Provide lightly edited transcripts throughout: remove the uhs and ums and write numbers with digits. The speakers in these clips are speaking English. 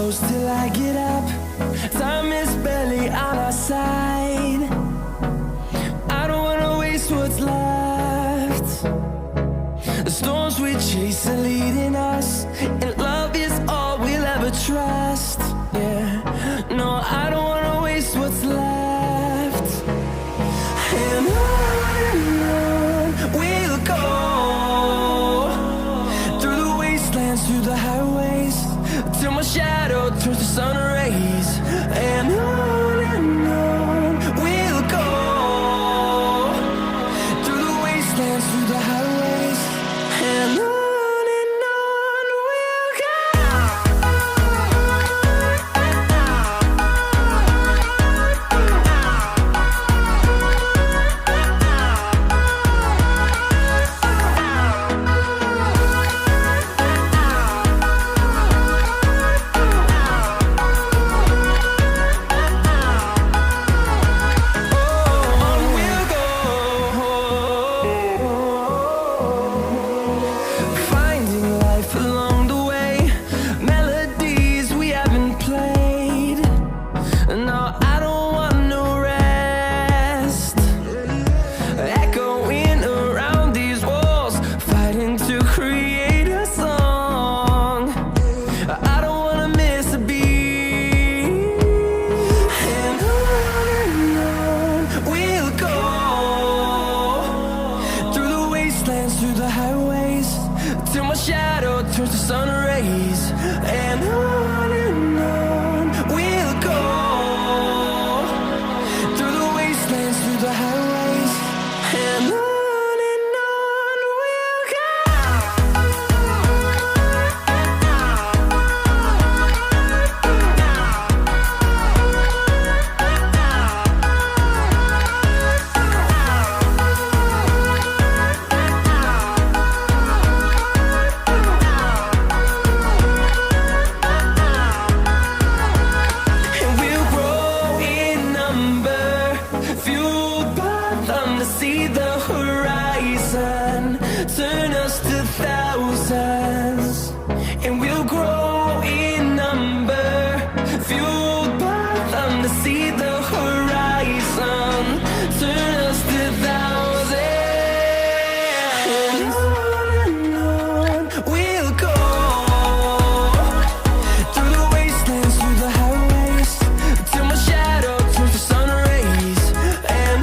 close till I get up. Time is barely on our side. I don't wanna waste what's left. The storms we chase are leading us, and love is all we'll ever trust. Yeah, no, I don't wanna waste what's left. And on we'll go, through the wastelands, through the highways, till my shadow turns to sun rays. And on we'll go, through the wastelands, through the highways, and on we'll go. Through the highways, till my shadow turns to sun rays. And on we'll go, through the wastelands, through the highways, and on we'll go. See the horizon, turn us to thousands, and we'll grow in number, fueled by them to see the horizon, turn us to thousands. And on we'll go, through the wastelands, through the highways, till my shadow turns to sun rays. And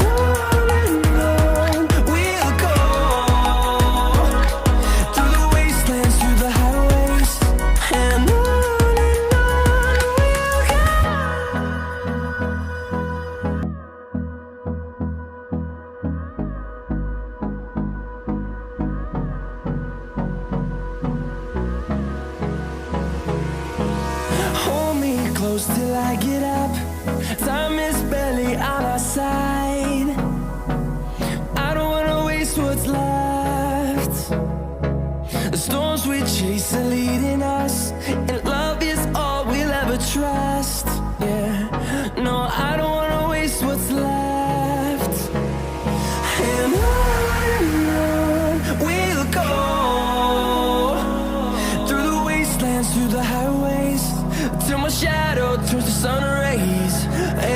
close till I get up. Time is barely on our side. I don't wanna waste what's left. The storms we chase are leading us, and love is all we'll ever trust. Yeah, no, I don't wanna waste what's left. And on we'll go, through the wastelands, through the highways, till my shadow turns to sun rays.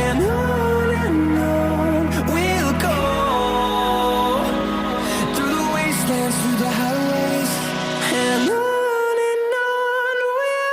And on we'll go, through the wastelands, through the highways, and on we'll go.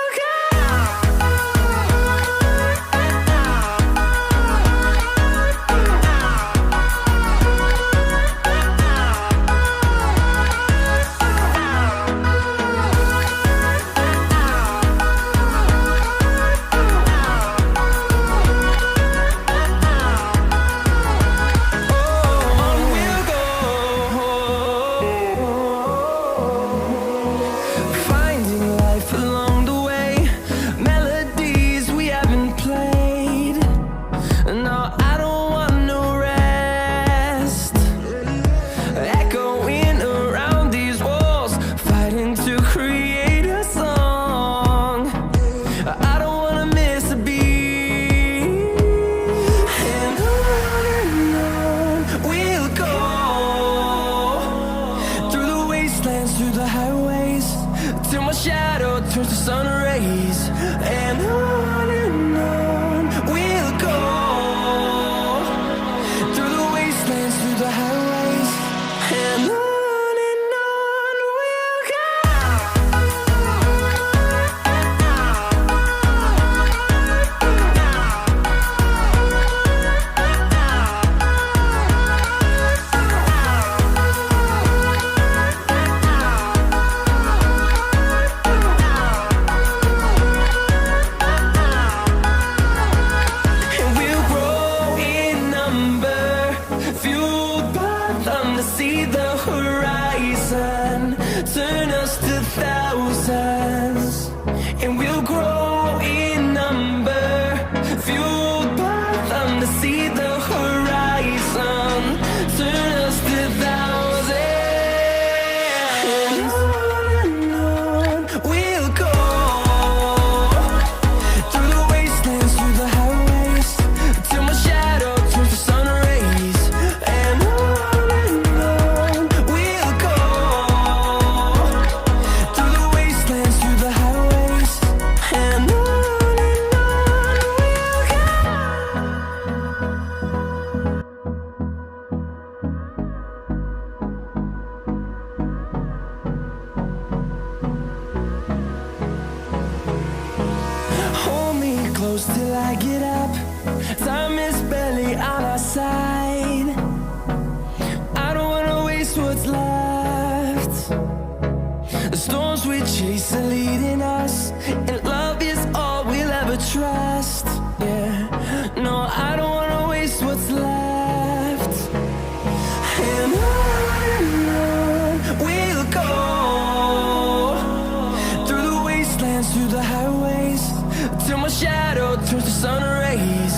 side. I don't wanna waste what's left. The storms we chase are leading us, and love is all we'll ever trust. Yeah, no, I don't wanna waste what's left. And on we'll go, through the wastelands, through the highways, till my shadow turns to sun rays.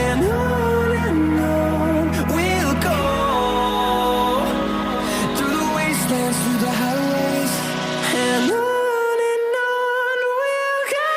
And on we'll go, through the wastelands, through the highways, and on we'll go.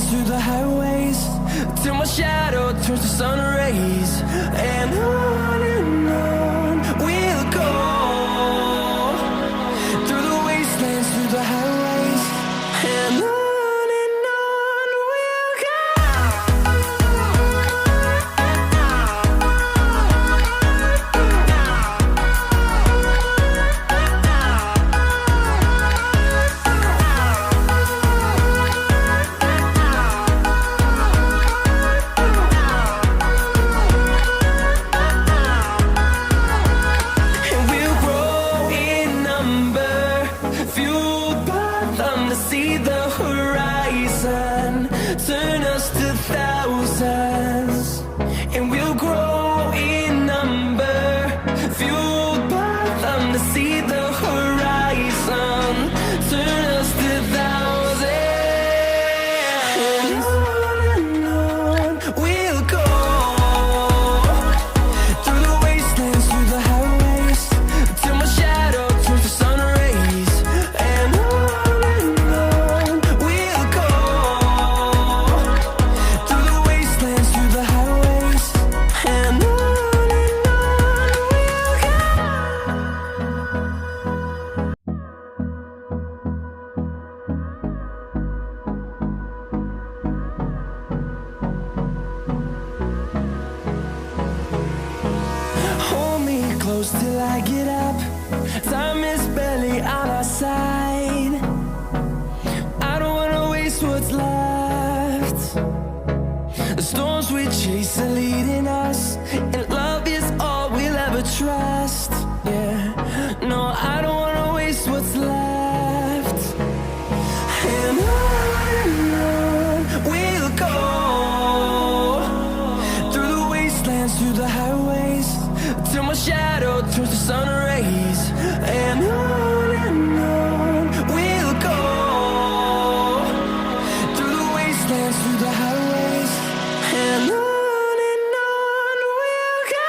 Through the highways, till my shadow turns to sun rays. And on we'll go, through the wastelands, through the highways, and on we'll go. See the horizon, turn us to thousands, and we'll grow in number, fueled by them. To see the horizon, turn us to thousands, and on we'll go, through the wastelands, through the highways, till my shadow turns to sun rays. And close till I get up. Time is barely on our side. I don't wanna waste what's left. The storms we chase are leading us, and love is all we'll ever trust. Yeah, no, I don't wanna waste what's left. And on we'll go, through the wastelands, through the highways, till my shadow turns to sun rays. And on we'll go, through the wastelands, through the highways, and on we'll go.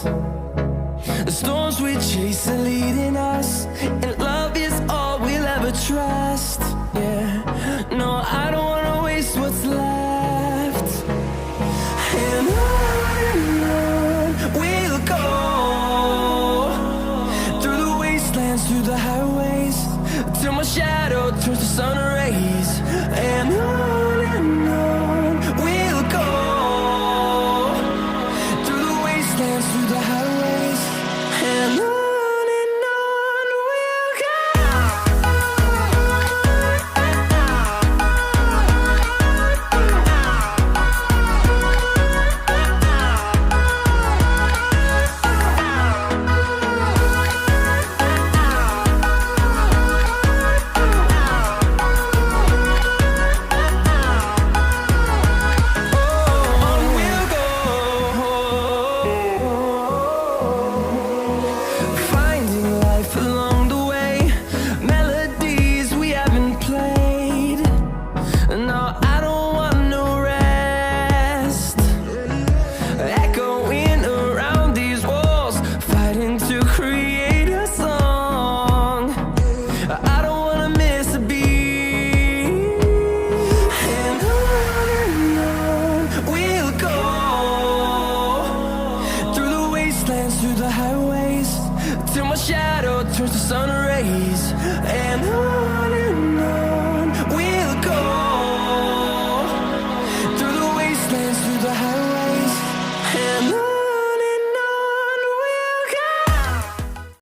The storms we chase are leading us, and love is all we'll ever trust. Yeah, no, I don't wanna waste what's left. And on we'll go, through the wastelands, through the highways, till my shadow turns to sun rays. And on we'll go, through the wastelands, through the highways, and on we'll go. Finding life along the way, melodies we haven't played. No, I don't want no rest. Echoing around these walls, fighting to create a song. I don't wanna miss a beat. And on we'll go, through the wastelands, through the highways, till my shadow turns to sun rays. And on